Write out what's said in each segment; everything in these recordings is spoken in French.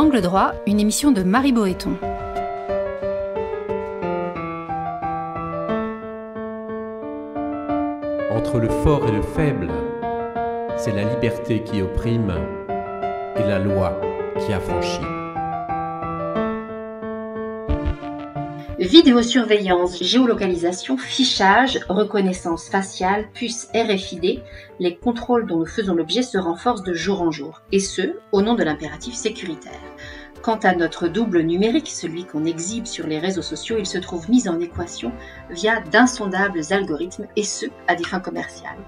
Angle droit, une émission de Marie Boéton. Entre le fort et le faible, c'est la liberté qui opprime et la loi qui affranchit. Vidéosurveillance, géolocalisation, fichage, reconnaissance faciale, puce RFID, les contrôles dont nous faisons l'objet se renforcent de jour en jour, et ce, au nom de l'impératif sécuritaire. Quant à notre double numérique, celui qu'on exhibe sur les réseaux sociaux, il se trouve mis en équation via d'insondables algorithmes, et ce, à des fins commerciales.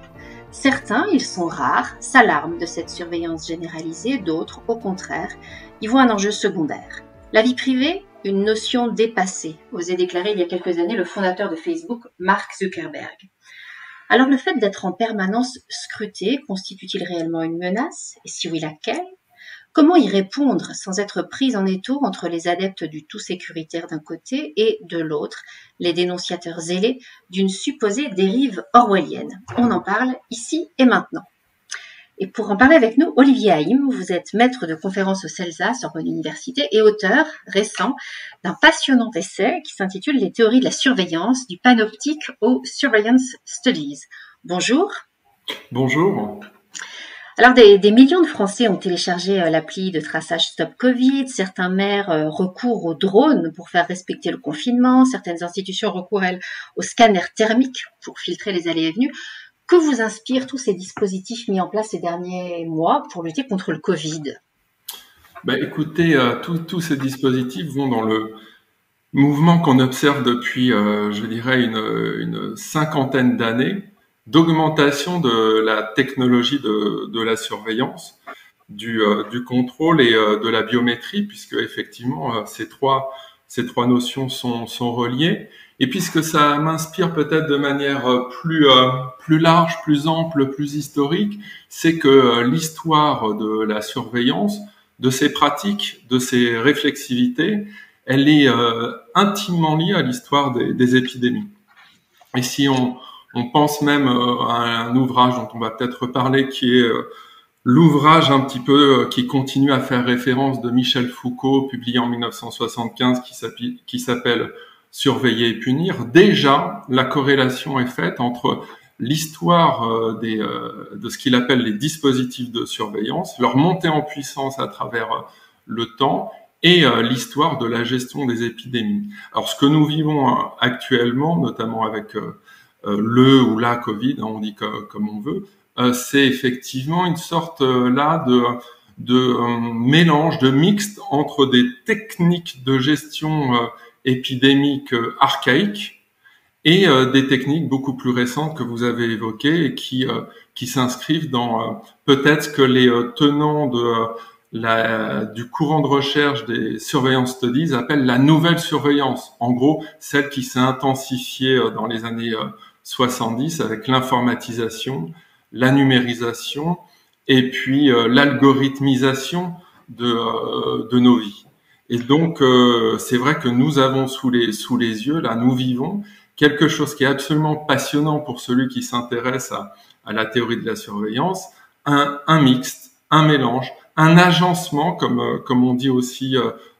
Certains, ils sont rares, s'alarment de cette surveillance généralisée, d'autres, au contraire, y voient un enjeu secondaire. La vie privée, une notion dépassée, osait déclarer il y a quelques années le fondateur de Facebook, Mark Zuckerberg. Alors le fait d'être en permanence scruté constitue-t-il réellement une menace? Et si oui, laquelle? Comment y répondre sans être pris en étau entre les adeptes du tout sécuritaire d'un côté et, de l'autre, les dénonciateurs zélés d'une supposée dérive orwellienne? On en parle ici et maintenant. Et pour en parler avec nous, Olivier Haïm, vous êtes maître de conférences au CELSA, Sorbonne Université, et auteur récent d'un passionnant essai qui s'intitule « Les théories de la surveillance, du panoptique aux Surveillance Studies ». Bonjour. Bonjour. Alors, des millions de Français ont téléchargé l'appli de traçage Stop Covid. Certains maires recourent aux drones pour faire respecter le confinement. Certaines institutions recourent, elles, aux scanners thermiques pour filtrer les allées et venues. Que vous inspirent tous ces dispositifs mis en place ces derniers mois pour lutter contre le Covid? Écoutez, tous ces dispositifs vont dans le mouvement qu'on observe depuis, je dirais, une cinquantaine d'années, d'augmentation de la technologie de la surveillance, du contrôle et de la biométrie, puisque effectivement ces trois notions sont reliées. Et puisque ça m'inspire peut-être de manière plus large, plus ample, plus historique, c'est que l'histoire de la surveillance, de ses pratiques, de ses réflexivités, elle est intimement liée à l'histoire des épidémies. Et si on pense même à un ouvrage dont on va peut-être reparler, qui est l'ouvrage un petit peu qui continue à faire référence de Michel Foucault, publié en 1975, qui s'appelle Surveiller et punir. Déjà, la corrélation est faite entre l'histoire de ce qu'il appelle les dispositifs de surveillance, leur montée en puissance à travers le temps, et l'histoire de la gestion des épidémies. Alors, ce que nous vivons actuellement, notamment avec le ou la Covid, on dit comme on veut, c'est effectivement une sorte là de mélange, de mixte entre des techniques de gestion épidémiques archaïques et des techniques beaucoup plus récentes que vous avez évoquées et qui s'inscrivent dans peut-être ce que les tenants du courant de recherche des surveillance studies appellent la nouvelle surveillance. En gros, celle qui s'est intensifiée dans les années 70 avec l'informatisation, la numérisation et puis l'algorithmisation de nos vies. Et donc, c'est vrai que nous avons sous les yeux, là, nous vivons quelque chose qui est absolument passionnant pour celui qui s'intéresse à la théorie de la surveillance, un mixte, un mélange, un agencement, comme on dit aussi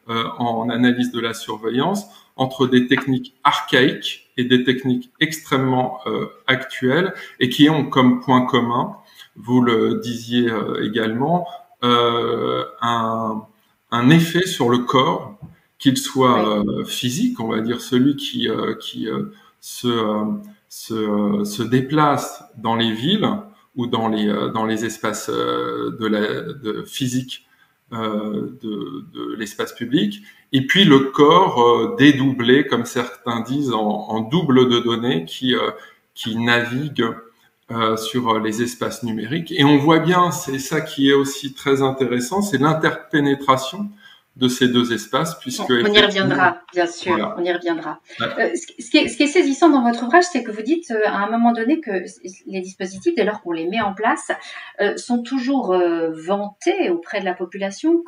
en analyse de la surveillance, entre des techniques archaïques et des techniques extrêmement actuelles et qui ont comme point commun, vous le disiez également, un effet sur le corps, qu'il soit physique, on va dire celui qui se déplace dans les villes ou dans les espaces physiques de l'espace public, et puis le corps dédoublé, comme certains disent, en double de données qui navigue sur les espaces numériques. Et on voit bien, c'est ça qui est aussi très intéressant, c'est l'interpénétration de ces deux espaces, puisque... On y reviendra, bien sûr, voilà. On y reviendra. Ouais. Ce qui est saisissant dans votre ouvrage, c'est que vous dites à un moment donné que les dispositifs, dès lors qu'on les met en place, sont toujours vantés auprès de la population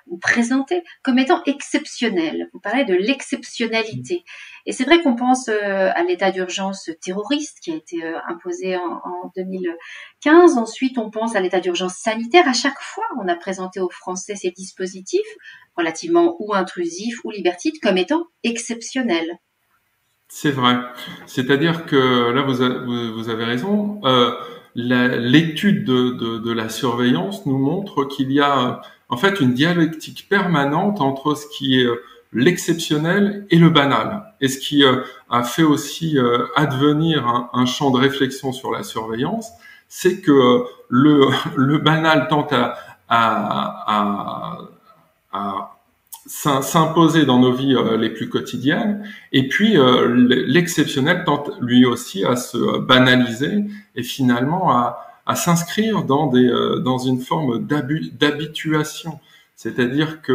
ou présentés comme étant exceptionnels. Vous parlez de l'exceptionnalité. Et c'est vrai qu'on pense à l'état d'urgence terroriste qui a été imposé en 2015. Ensuite, on pense à l'état d'urgence sanitaire. À chaque fois, on a présenté aux Français ces dispositifs relativement ou intrusif ou libertine comme étant exceptionnel. C'est vrai. C'est-à-dire que là, vous avez raison. L'étude de la surveillance nous montre qu'il y a en fait une dialectique permanente entre ce qui est l'exceptionnel et le banal. Et ce qui a fait aussi advenir un champ de réflexion sur la surveillance, c'est que le banal tente à s'imposer dans nos vies les plus quotidiennes, et puis l'exceptionnel tente lui aussi à se banaliser et finalement à s'inscrire dans une forme d'habituation. C'est-à-dire que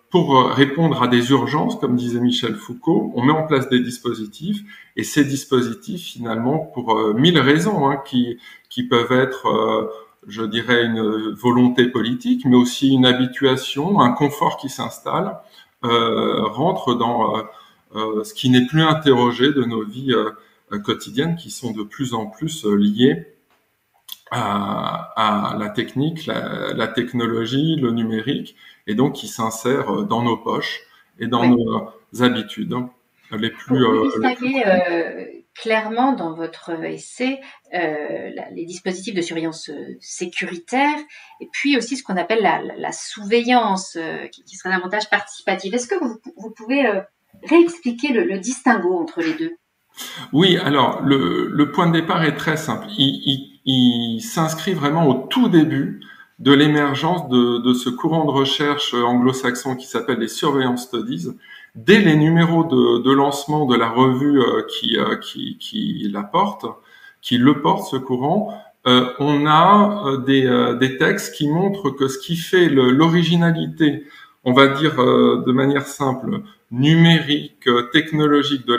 pour répondre à des urgences, comme disait Michel Foucault, on met en place des dispositifs, et ces dispositifs finalement pour mille raisons qui peuvent être je dirais une volonté politique, mais aussi une habituation, un confort qui s'installe, rentre dans ce qui n'est plus interrogé de nos vies quotidiennes, qui sont de plus en plus liées à la technique, la technologie, le numérique, et donc qui s'insèrent dans nos poches et dans nos habitudes les plus. Vous distinguez clairement dans votre essai les dispositifs de surveillance sécuritaire et puis aussi ce qu'on appelle la surveillance qui serait davantage participative. Est-ce que vous pouvez réexpliquer le distinguo entre les deux? Oui, alors le point de départ est très simple. Il s'inscrit vraiment au tout début de l'émergence de ce courant de recherche anglo-saxon qui s'appelle les Surveillance Studies. Dès les numéros de lancement de la revue qui le porte, ce courant, on a des textes qui montrent que ce qui fait l'originalité, on va dire de manière simple, numérique, technologique de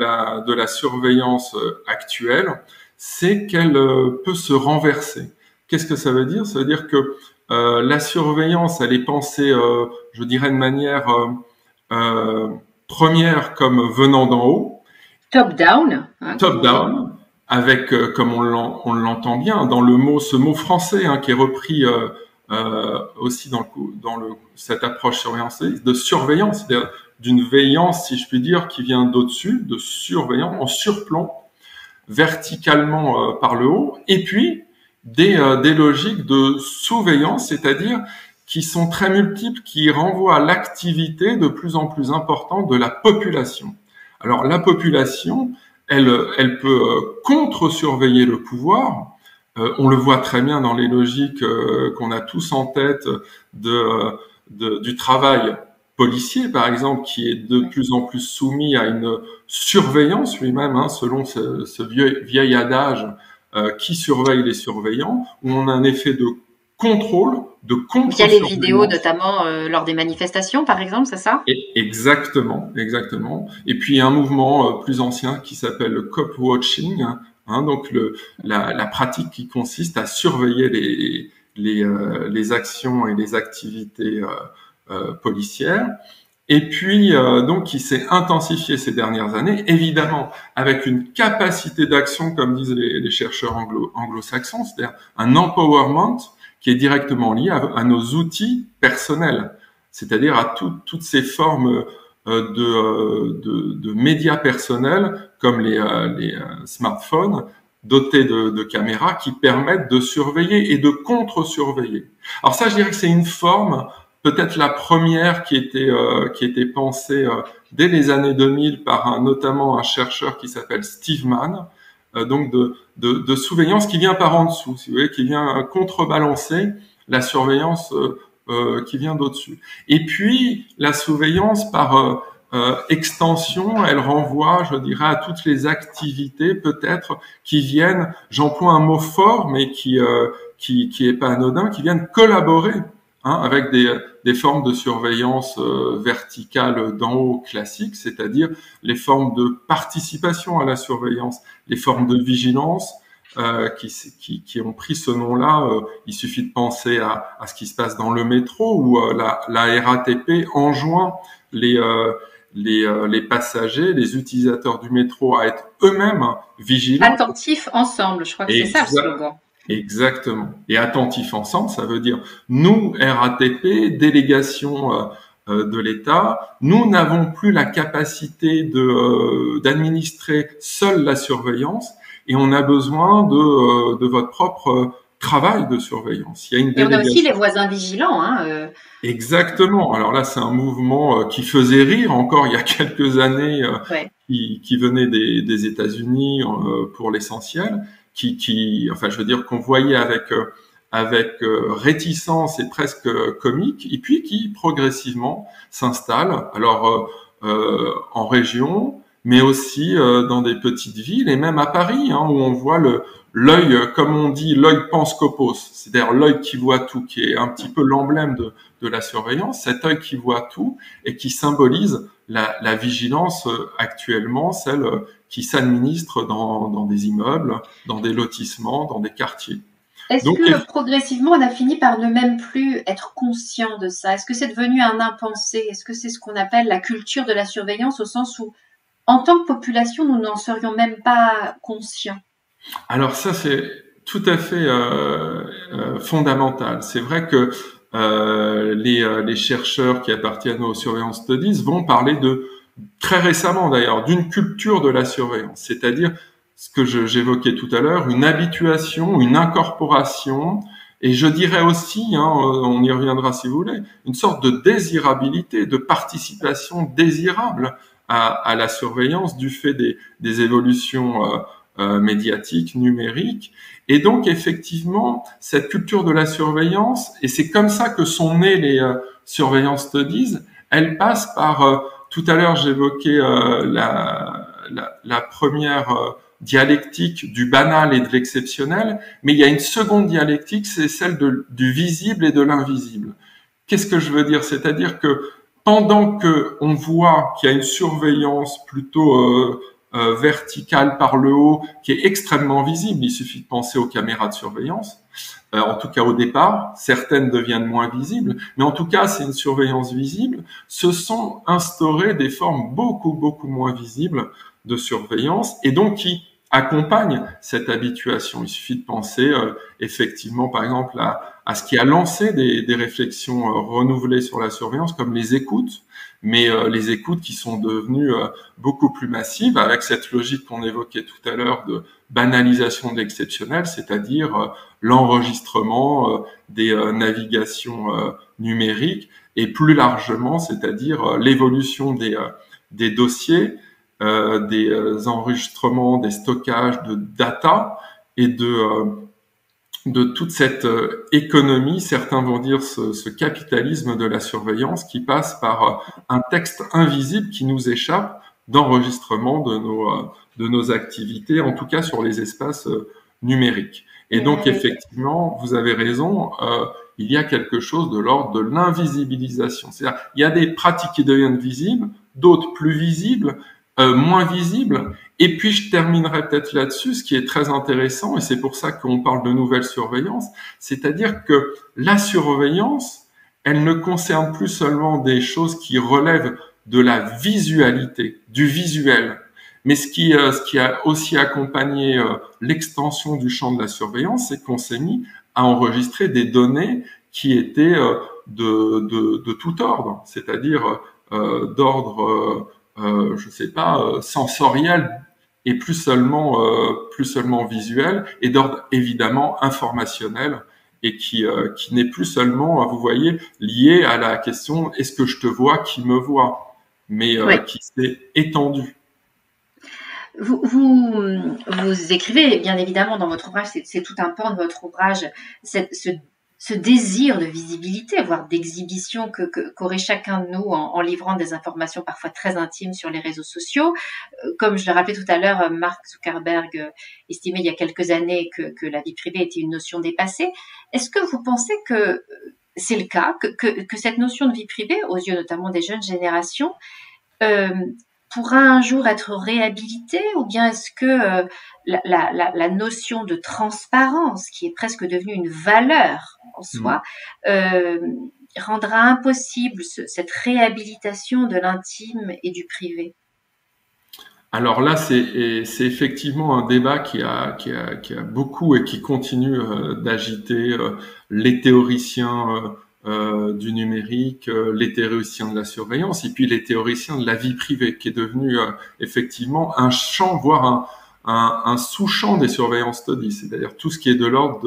la surveillance actuelle, c'est qu'elle peut se renverser. Qu'est-ce que ça veut dire? Ça veut dire que la surveillance, elle est pensée, je dirais de manière première comme venant d'en haut. Top-down. Top-down, avec, comme on l'entend bien, dans ce mot français qui est repris aussi dans cette approche surveillance, de surveillance, c'est-à-dire d'une veillance, si je puis dire, qui vient d'au-dessus, de surveillance, en surplomb, verticalement par le haut, et puis des logiques de sous-veillance, c'est-à-dire qui sont très multiples, qui renvoient à l'activité de plus en plus importante de la population. Alors la population, elle peut contre-surveiller le pouvoir. On le voit très bien dans les logiques qu'on a tous en tête du travail policier, par exemple, qui est de plus en plus soumis à une surveillance lui-même, selon ce vieil adage qui surveille les surveillants, où on a un effet de contrôle, de contre-surveillance. Via les vidéos, notamment lors des manifestations, par exemple, c'est ça? Exactement. Et puis un mouvement plus ancien qui s'appelle le cop watching, donc la pratique qui consiste à surveiller les actions et les activités policières. Et puis donc qui s'est intensifié ces dernières années, évidemment avec une capacité d'action, comme disent les chercheurs anglo-saxons, c'est-à-dire un empowerment qui est directement lié à nos outils personnels, c'est-à-dire à toutes ces formes de médias personnels comme les smartphones dotés de caméras qui permettent de surveiller et de contre-surveiller. Alors ça, je dirais que c'est une forme, peut-être la première qui était pensée dès les années 2000 par notamment un chercheur qui s'appelle Steve Mann, donc de surveillance qui vient par en dessous, si vous voulez, qui vient contrebalancer la surveillance qui vient d'au-dessus. Et puis la surveillance par extension, elle renvoie, je dirais, à toutes les activités peut-être qui viennent, j'emploie un mot fort mais qui est pas anodin, qui viennent collaborer avec des formes de surveillance verticale d'en haut classique, c'est-à-dire les formes de participation à la surveillance, les formes de vigilance qui ont pris ce nom-là. Il suffit de penser à ce qui se passe dans le métro où la RATP enjoint les passagers, les utilisateurs du métro à être eux-mêmes vigilants. Attentifs ensemble, je crois que c'est ça le slogan. Exactement. Et attentifs ensemble, ça veut dire nous, RATP, délégation de l'État. Nous n'avons plus la capacité d'administrer seule la surveillance et on a besoin de votre propre travail de surveillance. Il y a une Et on a délégation. aussi les voisins vigilants. Exactement. Alors là, c'est un mouvement qui faisait rire encore il y a quelques années, Ouais. qui venait des États-Unis pour l'essentiel, enfin, je veux dire qu'on voyait avec réticence et presque comique, et puis qui progressivement s'installe. Alors en région, mais aussi dans des petites villes et même à Paris, hein, où on voit l'œil, comme on dit, l'œil panscopos, c'est-à-dire l'œil qui voit tout, qui est un petit peu l'emblème de la surveillance, cet œil qui voit tout et qui symbolise la vigilance actuellement, celle qui s'administre dans des immeubles, dans des lotissements, dans des quartiers. Est-ce Donc, que progressivement, on a fini par ne même plus être conscient de ça? Est-ce que c'est devenu un impensé? Est-ce que c'est ce qu'on appelle la culture de la surveillance, au sens où, en tant que population, nous n'en serions même pas conscients? alors ça, c'est tout à fait fondamental. C'est vrai que les chercheurs qui appartiennent aux surveillance studies vont parler très récemment d'ailleurs, d'une culture de la surveillance, c'est-à-dire ce que j'évoquais tout à l'heure, une habituation, une incorporation, et je dirais aussi, on y reviendra si vous voulez, une sorte de désirabilité, de participation désirable à la surveillance du fait des évolutions médiatiques, numériques. Et donc, effectivement, cette culture de la surveillance, et c'est comme ça que sont nées les surveillance studies, elle passe par, tout à l'heure j'évoquais la première dialectique du banal et de l'exceptionnel, mais il y a une seconde dialectique, c'est celle du visible et de l'invisible. Qu'est-ce que je veux dire? C'est-à-dire que pendant que on voit qu'il y a une surveillance plutôt verticale par le haut, qui est extrêmement visible, il suffit de penser aux caméras de surveillance, en tout cas au départ, certaines deviennent moins visibles, mais en tout cas c'est une surveillance visible, se sont instaurées des formes beaucoup, beaucoup moins visibles de surveillance, et donc qui accompagnent cette habituation. Il suffit de penser effectivement par exemple à ce qui a lancé des réflexions renouvelées sur la surveillance, comme les écoutes, mais les écoutes qui sont devenues beaucoup plus massives, avec cette logique qu'on évoquait tout à l'heure de banalisation de l'exceptionnel, c'est-à-dire l'enregistrement des navigations numériques, et plus largement, c'est-à-dire l'évolution des dossiers, des enregistrements, des stockages de data et de toute cette économie, certains vont dire ce capitalisme de la surveillance qui passe par un texte invisible qui nous échappe d'enregistrement de nos activités, en tout cas sur les espaces numériques. Et donc effectivement, vous avez raison, il y a quelque chose de l'ordre de l'invisibilisation. C'est-à-dire, il y a des pratiques qui deviennent visibles, d'autres plus visibles, moins visibles. Et puis, je terminerai peut-être là-dessus, ce qui est très intéressant, et c'est pour ça qu'on parle de nouvelle surveillance, c'est-à-dire que la surveillance, elle ne concerne plus seulement des choses qui relèvent de la visualité, du visuel, mais ce qui a aussi accompagné l'extension du champ de la surveillance, c'est qu'on s'est mis à enregistrer des données qui étaient de tout ordre, c'est-à-dire d'ordre je sais pas, sensoriel et plus seulement visuel, et d'ordre évidemment informationnel, et qui n'est plus seulement, vous voyez, lié à la question est-ce que je te vois, qui me voit, mais qui s'est étendu. Vous écrivez bien évidemment dans votre ouvrage, c'est tout un pan de votre ouvrage, ce désir de visibilité, voire d'exhibition qu'aurait chacun de nous en livrant des informations parfois très intimes sur les réseaux sociaux. Comme je le rappelais tout à l'heure, Mark Zuckerberg estimait il y a quelques années que la vie privée était une notion dépassée. Est-ce que vous pensez que c'est le cas, que cette notion de vie privée, aux yeux notamment des jeunes générations, pourra un jour être réhabilitée, ou bien est-ce que la notion de transparence, qui est presque devenue une valeur en soi, rendra impossible cette réhabilitation de l'intime et du privé? Alors là, c'est effectivement un débat qui a beaucoup et qui continue d'agiter les théoriciens du numérique, les théoriciens de la surveillance, et puis les théoriciens de la vie privée, qui est devenu effectivement un champ, voire un sous-champ des surveillance studies, c'est-à-dire tout ce qui est de l'ordre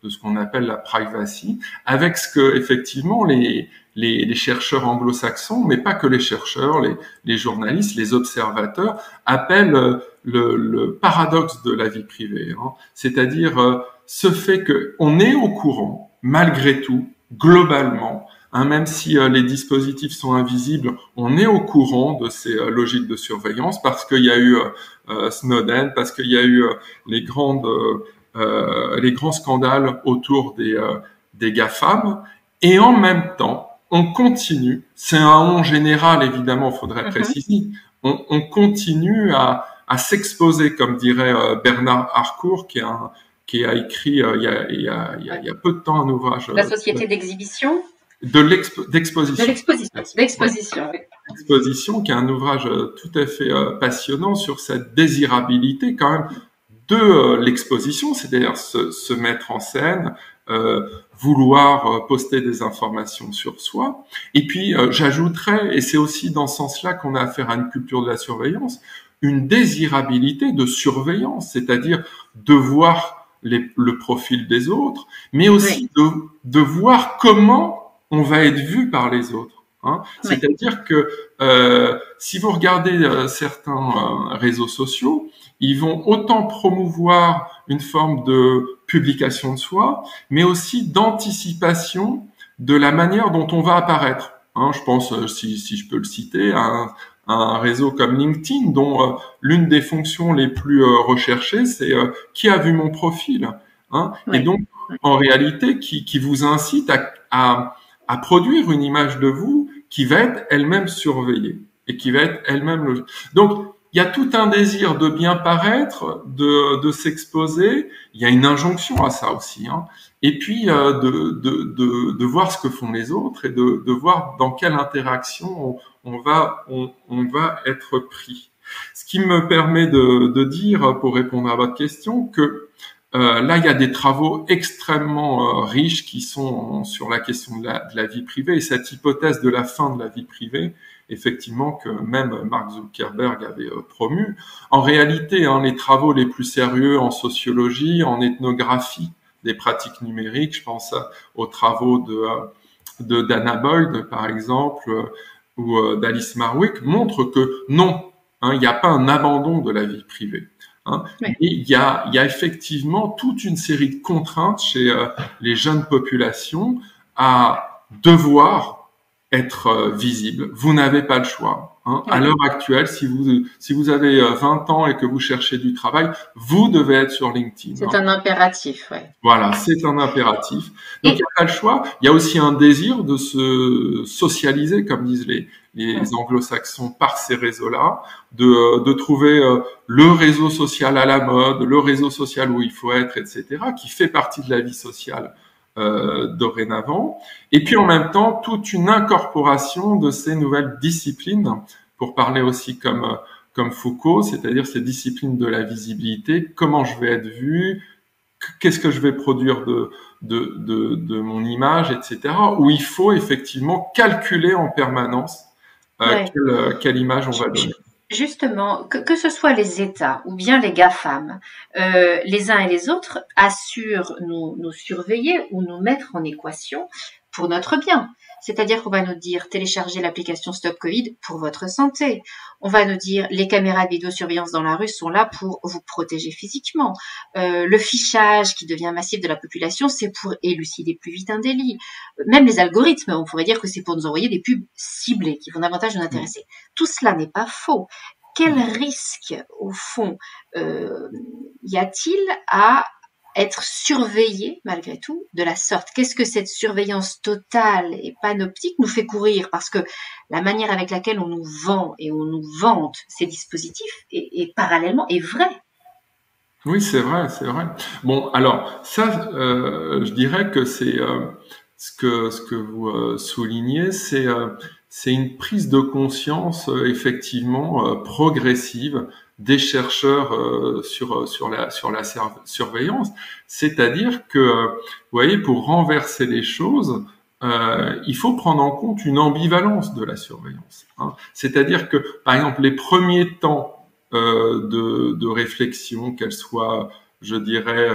de ce qu'on appelle la privacy, avec ce que effectivement les chercheurs anglo-saxons, mais pas que les chercheurs, les journalistes, les observateurs, appellent le paradoxe de la vie privée, hein. C'est-à-dire ce fait qu'on est au courant, malgré tout, globalement, hein, même si les dispositifs sont invisibles, on est au courant de ces logiques de surveillance parce qu'il y a eu Snowden, parce qu'il y a eu les grands scandales autour des GAFAM, et en même temps, on continue, c'est un on général évidemment, faudrait préciser, on continue à s'exposer, comme dirait Bernard Harcourt, qui a écrit il y a peu de temps un ouvrage. La société d'exhibition. D'exposition. D'exposition, oui. Exposition, qui est un ouvrage tout à fait passionnant sur cette désirabilité quand même de l'exposition, c'est-à-dire se mettre en scène, vouloir poster des informations sur soi. Et puis j'ajouterais, et c'est aussi dans ce sens-là qu'on a affaire à une culture de la surveillance, une désirabilité de surveillance, c'est-à-dire de voir le profil des autres, mais aussi de voir comment on va être vu par les autres. Hein. Oui. C'est-à-dire que si vous regardez certains réseaux sociaux, ils vont autant promouvoir une forme de publication de soi, mais aussi d'anticipation de la manière dont on va apparaître. Hein, je pense, si je peux le citer, à un réseau comme LinkedIn, dont l'une des fonctions les plus recherchées, c'est qui a vu mon profil. Hein, oui. Et donc, en réalité, qui vous incite à produire une image de vous qui va être elle-même surveillée et qui va être elle-même... Donc, il y a tout un désir de bien paraître, de s'exposer. Il y a une injonction à ça aussi, hein. Et puis de voir ce que font les autres et de voir dans quelle interaction on va être pris. Ce qui me permet de dire, pour répondre à votre question, que là, il y a des travaux extrêmement riches qui sont sur la question de la vie privée et cette hypothèse de la fin de la vie privée, effectivement, que même Mark Zuckerberg avait promu. En réalité, hein, les travaux les plus sérieux en sociologie, en ethnographie des pratiques numériques, je pense aux travaux de Dana Boyd, par exemple, ou d'Alice Marwick, montrent que non, hein, il n'y a pas un abandon de la vie privée. Hein. Oui. Et il y a effectivement toute une série de contraintes chez les jeunes populations à devoir être visible. Vous n'avez pas le choix. Hein. Oui. À l'heure actuelle, si vous avez 20 ans et que vous cherchez du travail, vous devez être sur LinkedIn. C'est un impératif, ouais. Voilà, c'est un impératif. Donc, il n'y a pas le choix. Il y a aussi un désir de se socialiser, comme disent les anglo-saxons, par ces réseaux-là, de trouver le réseau social à la mode, le réseau social où il faut être, etc., qui fait partie de la vie sociale dorénavant. Et puis, en même temps, toute une incorporation de ces nouvelles disciplines, pour parler aussi comme Foucault, c'est-à-dire ces disciplines de la visibilité, comment je vais être vu, qu'est-ce que je vais produire de mon image, etc., où il faut effectivement calculer en permanence quelle image on va donner. Justement, que ce soit les États ou bien les GAFAM, les uns et les autres assurent nous surveiller ou nous mettre en équation pour notre bien. C'est-à-dire qu'on va nous dire téléchargez l'application Stop Covid pour votre santé. On va nous dire les caméras de vidéosurveillance dans la rue sont là pour vous protéger physiquement. Le fichage qui devient massif de la population, c'est pour élucider plus vite un délit. Même les algorithmes, on pourrait dire que c'est pour nous envoyer des pubs ciblées qui vont davantage nous intéresser. Tout cela n'est pas faux. Quel risque, au fond, y a-t-il à être surveillé, malgré tout, de la sorte? Qu'est-ce que cette surveillance totale et panoptique nous fait courir? Parce que la manière avec laquelle on nous vend et on nous vante ces dispositifs est parallèlement est vraie. Oui, c'est vrai, c'est vrai. Bon, alors, ça, je dirais que c'est ce que vous soulignez, c'est une prise de conscience, effectivement, progressive des chercheurs sur la surveillance, c'est-à-dire que, vous voyez, pour renverser les choses, il faut prendre en compte une ambivalence de la surveillance. Hein. C'est-à-dire que, par exemple, les premiers temps de réflexion, qu'elle soit, je dirais,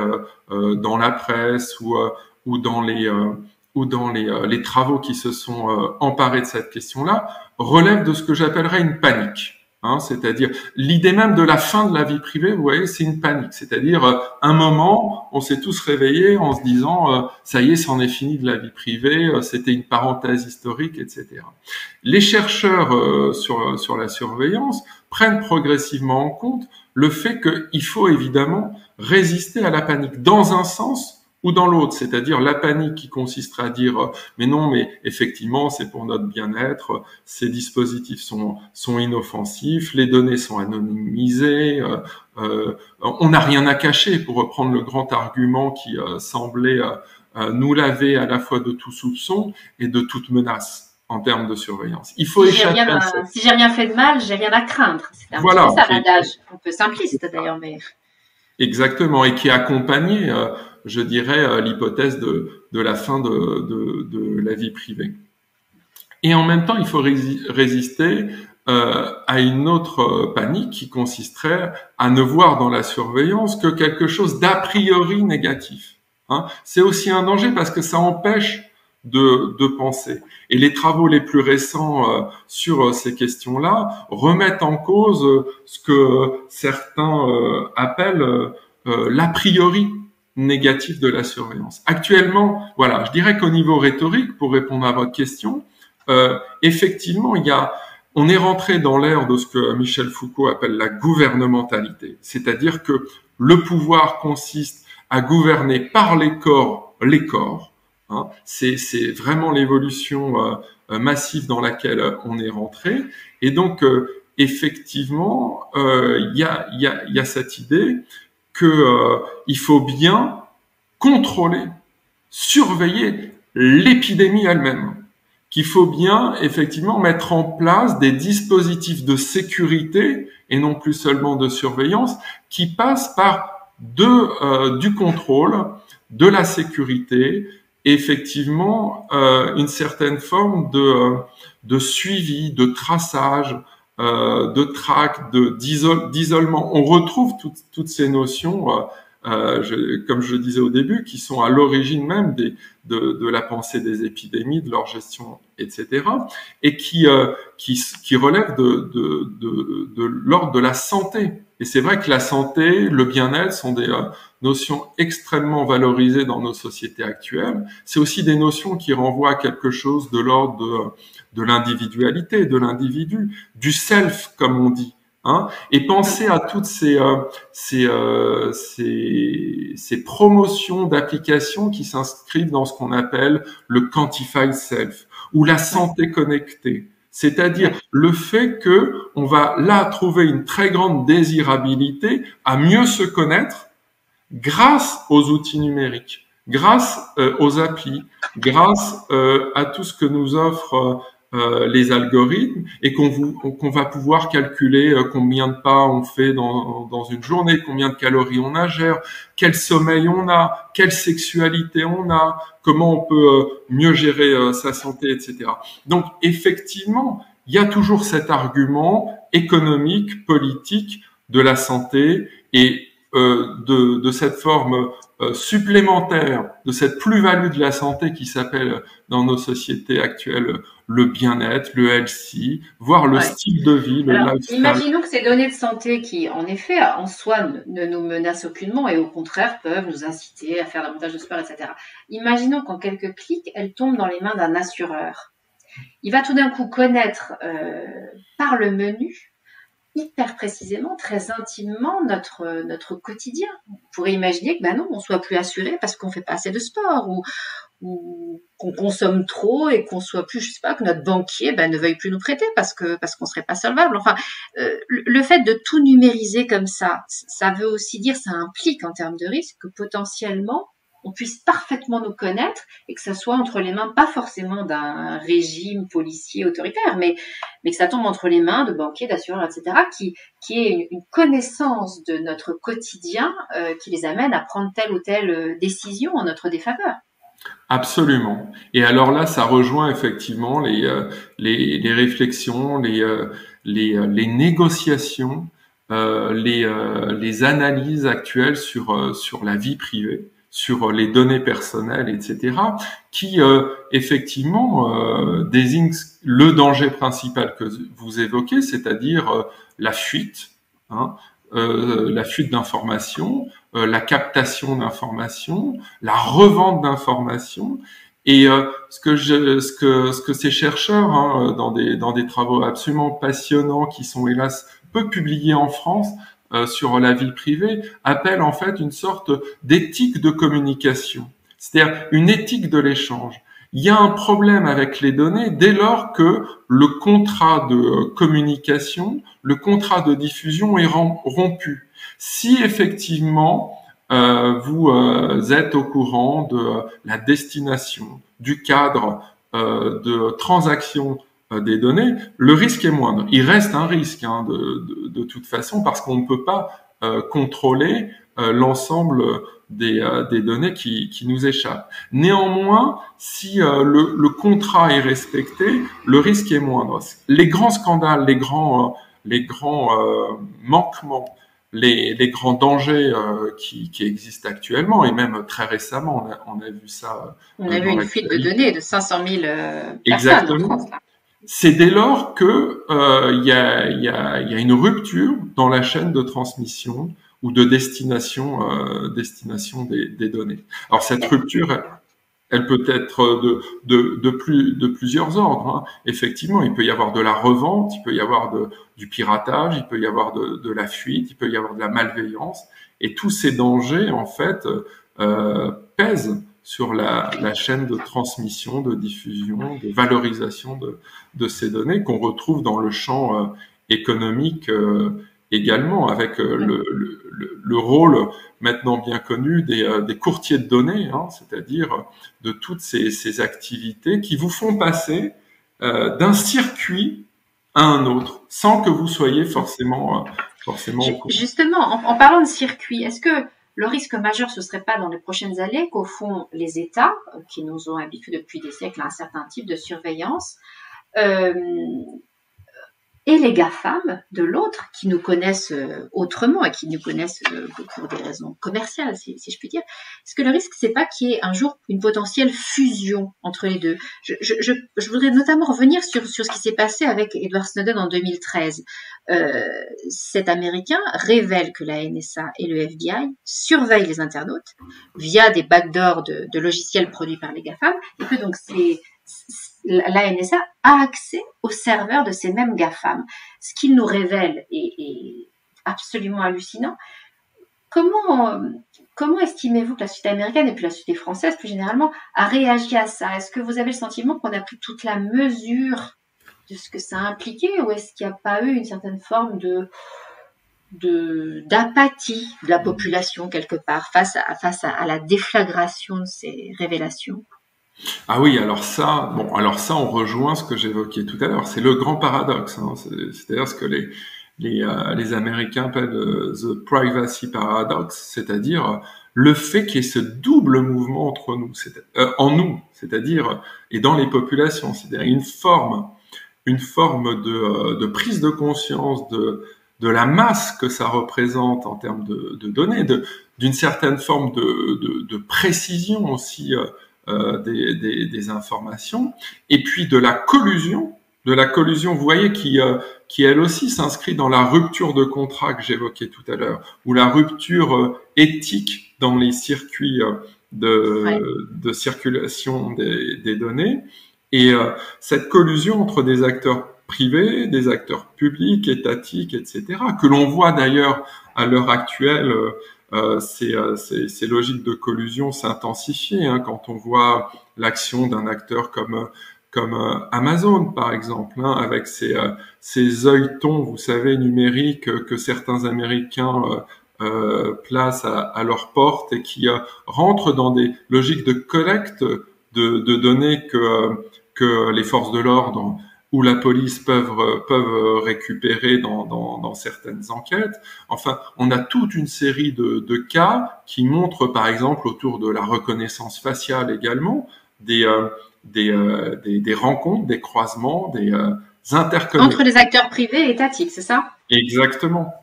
dans la presse ou dans les travaux qui se sont emparés de cette question-là, relèvent de ce que j'appellerais une panique. Hein, c'est-à-dire l'idée même de la fin de la vie privée, vous voyez, c'est une panique. C'est-à-dire un moment, on s'est tous réveillés en se disant ça y est, c'en est fini de la vie privée, c'était une parenthèse historique, etc. Les chercheurs sur la surveillance prennent progressivement en compte le fait qu'il faut évidemment résister à la panique dans un sens ou dans l'autre, c'est-à-dire la panique qui consisterait à dire mais non, mais effectivement c'est pour notre bien-être, ces dispositifs sont inoffensifs, les données sont anonymisées, on n'a rien à cacher, pour reprendre le grand argument qui semblait nous laver à la fois de tout soupçon et de toute menace en termes de surveillance. Il faut échapper à ça. Si j'ai rien fait de mal, j'ai rien à craindre. C'est un voilà, petit peu ça l'adage, un peu simpliste d'ailleurs, mais exactement, et qui accompagnait je dirais, l'hypothèse de la fin de la vie privée. Et en même temps, il faut résister à une autre panique qui consisterait à ne voir dans la surveillance que quelque chose d'a priori négatif. Hein. C'est aussi un danger parce que ça empêche de penser. Et les travaux les plus récents sur ces questions-là remettent en cause ce que certains appellent l'a priori négatif de la surveillance. Actuellement, voilà, je dirais qu'au niveau rhétorique, pour répondre à votre question, effectivement, on est rentré dans l'ère de ce que Michel Foucault appelle la gouvernementalité, c'est-à-dire que le pouvoir consiste à gouverner par les corps. Hein, c'est vraiment l'évolution massive dans laquelle on est rentré, et donc effectivement, il y a cette idée que il faut bien contrôler, surveiller l'épidémie elle-même, qu'il faut bien effectivement mettre en place des dispositifs de sécurité et non plus seulement de surveillance qui passent par du contrôle, de la sécurité, et effectivement une certaine forme de suivi, de traçage, de traque, d'isolement. On retrouve toutes ces notions, comme je le disais au début, qui sont à l'origine même de la pensée des épidémies, de leur gestion, etc., et qui relèvent de l'ordre de la santé. Et c'est vrai que la santé, le bien-être sont des notions extrêmement valorisées dans nos sociétés actuelles. C'est aussi des notions qui renvoient à quelque chose de l'ordre de l'individualité, de l'individu, du self, comme on dit. Hein, et penser à toutes ces promotions d'applications qui s'inscrivent dans ce qu'on appelle le quantified self ou la santé connectée. C'est-à-dire le fait que on va là trouver une très grande désirabilité à mieux se connaître grâce aux outils numériques, grâce aux applis, grâce à tout ce que nous offrent les algorithmes, et qu'on va pouvoir calculer combien de pas on fait dans une journée, combien de calories on ingère, quel sommeil on a, quelle sexualité on a, comment on peut mieux gérer sa santé, etc. Donc effectivement, il y a toujours cet argument économique, politique de la santé et de cette forme supplémentaire, de cette plus-value de la santé qui s'appelle dans nos sociétés actuelles le bien-être, le healthy, voire le style de vie, le lifestyle. Imaginons que ces données de santé qui, en effet, en soi, ne nous menacent aucunement et au contraire peuvent nous inciter à faire davantage de sport, etc. Imaginons qu'en quelques clics, elles tombent dans les mains d'un assureur. Il va tout d'un coup connaître par le menu hyper précisément, très intimement notre quotidien. On pourrait imaginer que non, on soit plus assuré parce qu'on fait pas assez de sport ou qu'on consomme trop et qu'on soit plus, je sais pas, que notre banquier ne veuille plus nous prêter parce qu'on serait pas solvable. Enfin, le fait de tout numériser comme ça veut aussi dire, ça implique en termes de risque que potentiellement on puisse parfaitement nous connaître et que ça soit entre les mains, pas forcément d'un régime policier autoritaire, mais que ça tombe entre les mains de banquiers, d'assureurs, etc., qui est une connaissance de notre quotidien qui les amène à prendre telle ou telle décision en notre défaveur. Absolument. Et alors là, ça rejoint effectivement les réflexions, les négociations, les analyses actuelles sur la vie privée, sur les données personnelles, etc., qui effectivement désignent le danger principal que vous évoquez, c'est-à-dire la fuite, hein, la fuite d'informations, la captation d'informations, la revente d'informations. Et ce que ces chercheurs, hein, dans des travaux absolument passionnants qui sont hélas peu publiés en France sur la vie privée, appellent en fait une sorte d'éthique de communication, c'est-à-dire une éthique de l'échange. Il y a un problème avec les données dès lors que le contrat de communication, le contrat de diffusion est rompu. Si effectivement vous êtes au courant de la destination, du cadre de transaction des données, le risque est moindre. Il reste un risque hein, de toute façon parce qu'on ne peut pas contrôler l'ensemble des données qui nous échappent. Néanmoins, si le contrat est respecté, le risque est moindre. Les grands scandales, les grands manquements, les grands dangers qui existent actuellement, et même très récemment, on a vu ça. On a vu une fuite de données de 500 000 personnes en France. Là. C'est dès lors que il y a une rupture dans la chaîne de transmission ou de destination des données. Alors cette rupture, elle peut être de plusieurs ordres. Hein. Effectivement, il peut y avoir de la revente, il peut y avoir du piratage, il peut y avoir de la fuite, il peut y avoir de la malveillance, et tous ces dangers en fait pèsent sur la chaîne de transmission, de diffusion, de valorisation de ces données qu'on retrouve dans le champ économique également, avec le rôle maintenant bien connu des courtiers de données, hein, c'est-à-dire de toutes ces activités qui vous font passer d'un circuit à un autre, sans que vous soyez forcément au courant. Justement, en parlant de circuit, est-ce que le risque majeur, ce serait pas dans les prochaines années qu'au fond, les États, qui nous ont habitués depuis des siècles à un certain type de surveillance, et les GAFAM de l'autre, qui nous connaissent autrement et qui nous connaissent pour des raisons commerciales, si je puis dire. Est-ce que le risque, c'est pas qu'il y ait un jour une potentielle fusion entre les deux? Je voudrais notamment revenir sur ce qui s'est passé avec Edward Snowden en 2013. Cet Américain révèle que la NSA et le FBI surveillent les internautes via des backdoors de logiciels produits par les GAFAM, et que donc la NSA a accès aux serveurs de ces mêmes GAFAM. Ce qu'il nous révèle est absolument hallucinant. Comment estimez-vous que la société américaine et puis la société française plus généralement a réagi à ça? Est-ce que vous avez le sentiment qu'on a pris toute la mesure de ce que ça a impliqué, ou est-ce qu'il n'y a pas eu une certaine forme d'apathie de la population quelque part face à la déflagration de ces révélations? Ah oui, alors ça, on rejoint ce que j'évoquais tout à l'heure. C'est le grand paradoxe. Hein. C'est-à-dire ce que les Américains appellent the privacy paradox, c'est-à-dire le fait qu'il y ait ce double mouvement entre nous, en nous, c'est-à-dire et dans les populations, c'est-à-dire une forme de prise de conscience de la masse que ça représente en termes de données, d'une certaine forme de précision aussi. Des informations, et puis de la collusion, vous voyez, qui elle aussi s'inscrit dans la rupture de contrat que j'évoquais tout à l'heure, ou la rupture éthique dans les circuits de circulation des données, et cette collusion entre des acteurs privés, des acteurs publics, étatiques, etc., que l'on voit d'ailleurs à l'heure actuelle. Ces logiques de collusion s'intensifient hein, quand on voit l'action d'un acteur comme Amazon par exemple, hein, avec ces œilletons, vous savez, numériques que certains Américains placent à leur porte et qui rentrent dans des logiques de collecte de données que les forces de l'ordre ou la police peuvent récupérer dans certaines enquêtes. Enfin, on a toute une série de cas qui montrent, par exemple, autour de la reconnaissance faciale également, des rencontres, des croisements, des interconnexions. Entre les acteurs privés et étatiques, c'est ça? Exactement,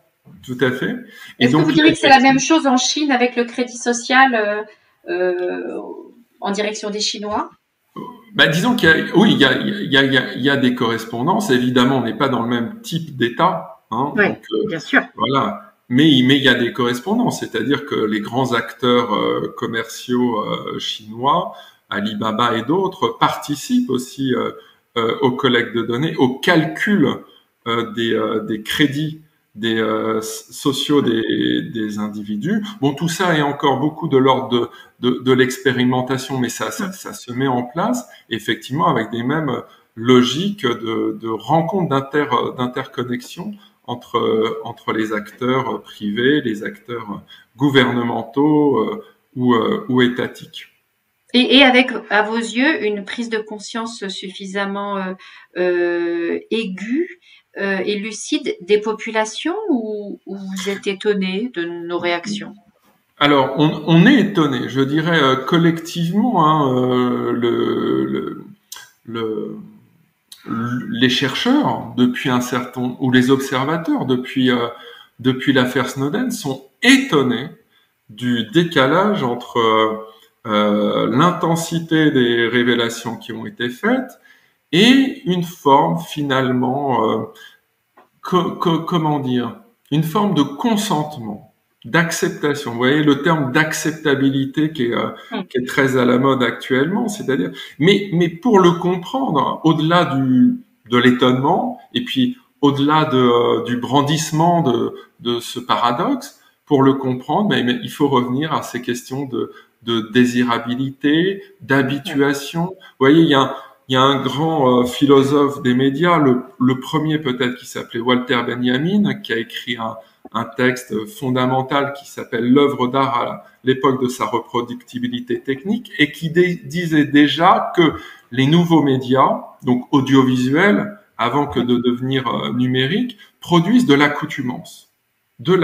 tout à fait. Est-ce que vous diriez que c'est la même chose en Chine avec le crédit social en direction des Chinois? Disons qu'il y a des correspondances. Évidemment, on n'est pas dans le même type d'État. Hein, oui, donc, bien sûr. Voilà. Mais il y a des correspondances, c'est-à-dire que les grands acteurs commerciaux chinois, Alibaba et d'autres, participent aussi aux collectes de données, au calcul des crédits sociaux des individus. Bon, tout ça est encore beaucoup de l'ordre de l'expérimentation, mais ça se met en place effectivement avec des mêmes logiques de rencontres d'interconnexion entre les acteurs privés, les acteurs gouvernementaux ou étatiques. Et avec, à vos yeux, une prise de conscience suffisamment aiguë et lucide des populations, ou vous êtes étonné de nos réactions? Alors, on est étonné, je dirais collectivement, hein, les chercheurs depuis un certain, ou les observateurs depuis l'affaire Snowden sont étonnés du décalage entre l'intensité des révélations qui ont été faites et une forme finalement, comment dire, une forme de consentement, d'acceptation. Vous voyez le terme d'acceptabilité qui est très à la mode actuellement, c'est-à-dire, mais pour le comprendre, au-delà de l'étonnement et puis au-delà du brandissement de ce paradoxe, pour le comprendre, il faut revenir à ces questions de désirabilité, d'habituation. Vous voyez, il y a un grand philosophe des médias, le premier peut-être, qui s'appelait Walter Benjamin, qui a écrit un texte fondamental qui s'appelle l'œuvre d'art à l'époque de sa reproductibilité technique, et qui disait déjà que les nouveaux médias, donc audiovisuels, avant que de devenir numériques, produisent de l'accoutumance. Donc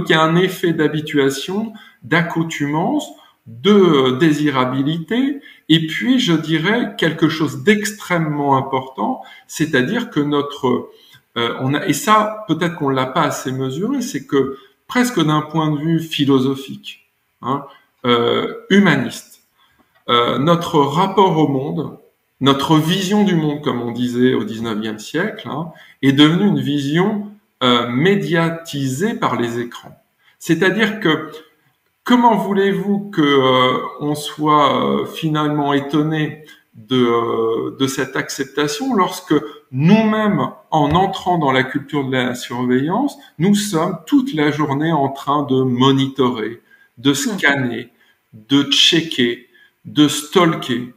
il y a un effet d'habituation, d'accoutumance, de désirabilité, et puis je dirais quelque chose d'extrêmement important, c'est-à-dire que et ça peut-être qu'on l'a pas assez mesuré, c'est que presque d'un point de vue philosophique, hein, humaniste, notre rapport au monde, notre vision du monde, comme on disait au XIXe siècle, hein, est devenue une vision médiatisée par les écrans. C'est-à-dire que comment voulez-vous que on soit finalement étonné de cette acceptation lorsque nous-mêmes, en entrant dans la culture de la surveillance, nous sommes toute la journée en train de monitorer, de scanner, de checker, de stalker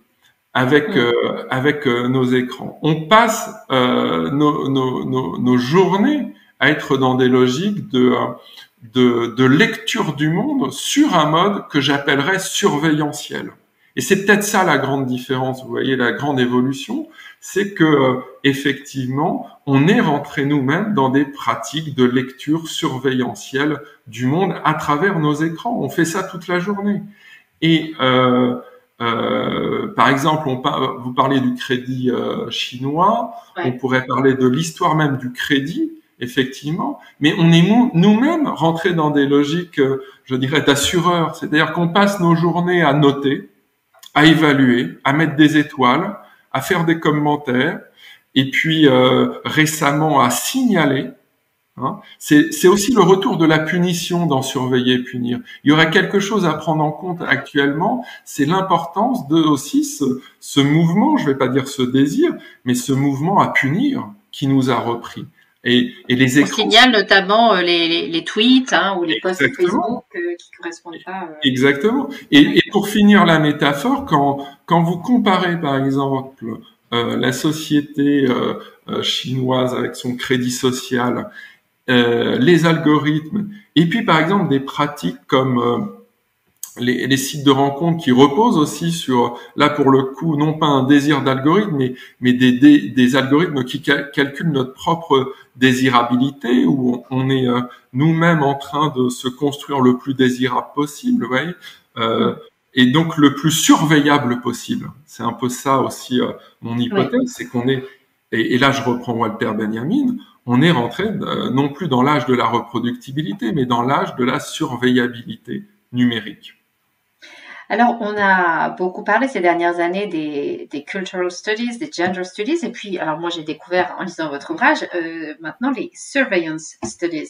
avec nos écrans. On passe nos journées à être dans des logiques de lecture du monde sur un mode que j'appellerais surveillentiel. Et c'est peut-être ça la grande différence, vous voyez, la grande évolution, c'est que effectivement, on est rentré nous-mêmes dans des pratiques de lecture surveillentielle du monde à travers nos écrans. On fait ça toute la journée. Et par exemple, vous parlez du crédit chinois, ouais. On pourrait parler de l'histoire même du crédit, effectivement, mais on est nous-mêmes rentrés dans des logiques, je dirais, d'assureurs. C'est-à-dire qu'on passe nos journées à noter, à évaluer, à mettre des étoiles, à faire des commentaires, et puis récemment à signaler. Hein. C'est aussi le retour de la punition dans Surveiller et punir. Il y aurait quelque chose à prendre en compte actuellement, c'est l'importance de aussi ce mouvement, je vais pas dire ce désir, mais ce mouvement à punir qui nous a repris. Et les écrans... On signale notamment les tweets, hein, ou les posts Facebook qui correspondent pas. Exactement. Et pour finir la métaphore, quand vous comparez par exemple la société chinoise avec son crédit social, les algorithmes, et puis par exemple des pratiques comme les sites de rencontres qui reposent aussi sur, là pour le coup, non pas un désir d'algorithme, mais des algorithmes qui calculent notre propre désirabilité, où on est nous-mêmes en train de se construire le plus désirable possible, vous voyez, et donc le plus surveillable possible. C'est un peu ça aussi mon hypothèse, c'est qu'on est, et là je reprends Walter Benjamin, on est rentré non plus dans l'âge de la reproductibilité, mais dans l'âge de la surveillabilité numérique. Alors, on a beaucoup parlé ces dernières années des cultural studies, des gender studies, et puis, alors moi j'ai découvert en lisant votre ouvrage, maintenant les surveillance studies.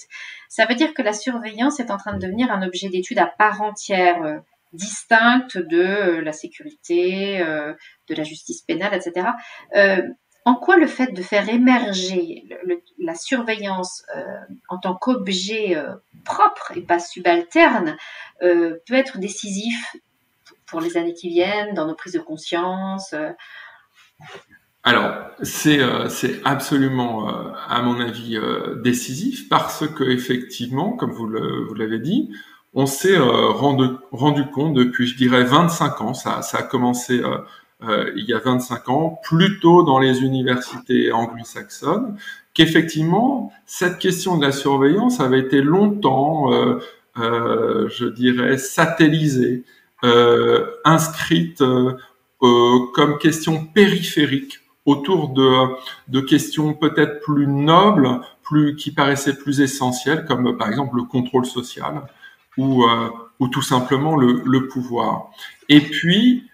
Ça veut dire que la surveillance est en train de devenir un objet d'étude à part entière, distincte de la sécurité, de la justice pénale, etc. En quoi le fait de faire émerger la surveillance en tant qu'objet propre et pas subalterne peut être décisif pour les années qui viennent, dans nos prises de conscience? Alors, c'est absolument, à mon avis, décisif, parce que effectivement, comme vous l'avez dit, on s'est rendu compte depuis, je dirais, 25 ans, ça a commencé il y a 25 ans, plutôt dans les universités anglo-saxonnes, qu'effectivement, cette question de la surveillance avait été longtemps, je dirais, satellisée, inscrite comme question périphérique autour de questions peut-être plus nobles, qui paraissaient plus essentielles, comme par exemple le contrôle social ou tout simplement le pouvoir. Et puis,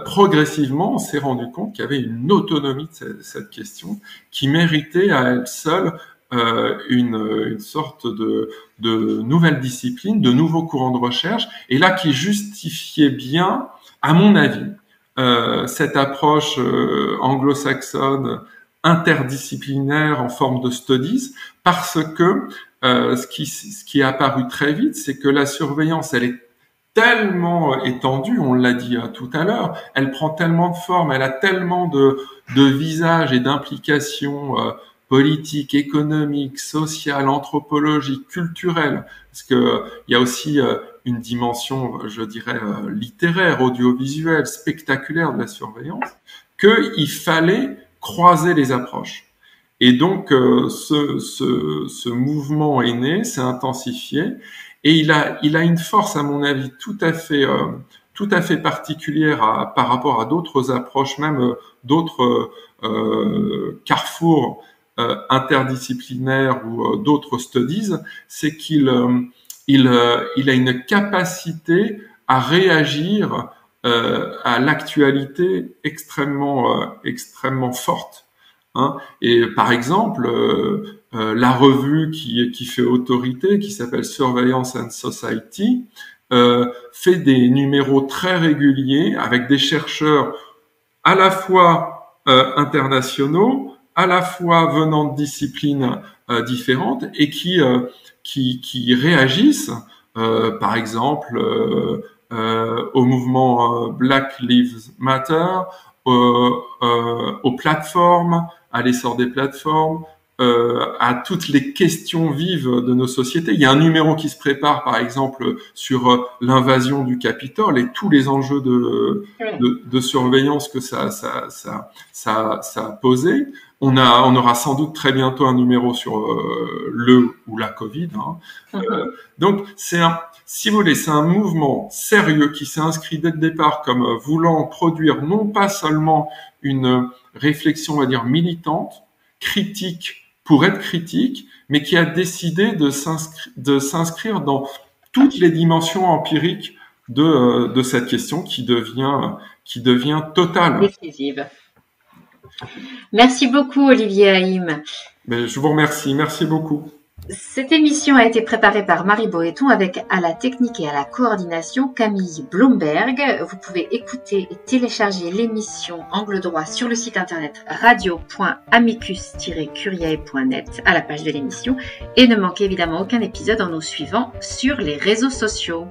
progressivement, on s'est rendu compte qu'il y avait une autonomie de cette question qui méritait à elle seule une sorte de nouvelle discipline, de nouveaux courants de recherche, et là qui justifiait bien, à mon avis, cette approche anglo-saxonne interdisciplinaire en forme de studies, parce que ce qui est apparu très vite, c'est que la surveillance, elle est tellement étendue, on l'a dit tout à l'heure, elle prend tellement de formes, elle a tellement de visages et d'implications politiques, économiques, sociales, anthropologiques, culturelles, parce que il y a aussi une dimension, je dirais, littéraire, audiovisuelle, spectaculaire de la surveillance, qu'il fallait croiser les approches. Et donc, ce mouvement est né, s'est intensifié, et il a une force, à mon avis, tout à fait particulière par rapport à d'autres approches, même d'autres carrefours interdisciplinaires ou d'autres studies, c'est qu'il a une capacité à réagir à l'actualité extrêmement forte. Hein. Et par exemple, la revue qui fait autorité, qui s'appelle Surveillance and Society, fait des numéros très réguliers avec des chercheurs à la fois internationaux, à la fois venant de disciplines différentes, et qui réagissent, par exemple, au mouvement Black Lives Matter, aux plateformes, à l'essor des plateformes, à toutes les questions vives de nos sociétés. Il y a un numéro qui se prépare, par exemple, sur l'invasion du Capitole et tous les enjeux de surveillance que ça a posé. On aura sans doute très bientôt un numéro sur le ou la Covid. Hein. Donc, si vous voulez, c'est un mouvement sérieux qui s'est inscrit dès le départ comme voulant produire non pas seulement une réflexion, on va dire, militante, critique pour être critique, mais qui a décidé de s'inscrire dans toutes les dimensions empiriques de cette question qui devient totale. Décisive. Merci beaucoup, Olivier Haïm. Je vous remercie. Merci beaucoup. Cette émission a été préparée par Marie Boëton avec à la technique et à la coordination Camille Blomberg. Vous pouvez écouter et télécharger l'émission Angle droit sur le site internet radio.amicus-curiae.net à la page de l'émission et ne manquez évidemment aucun épisode en nous suivant sur les réseaux sociaux.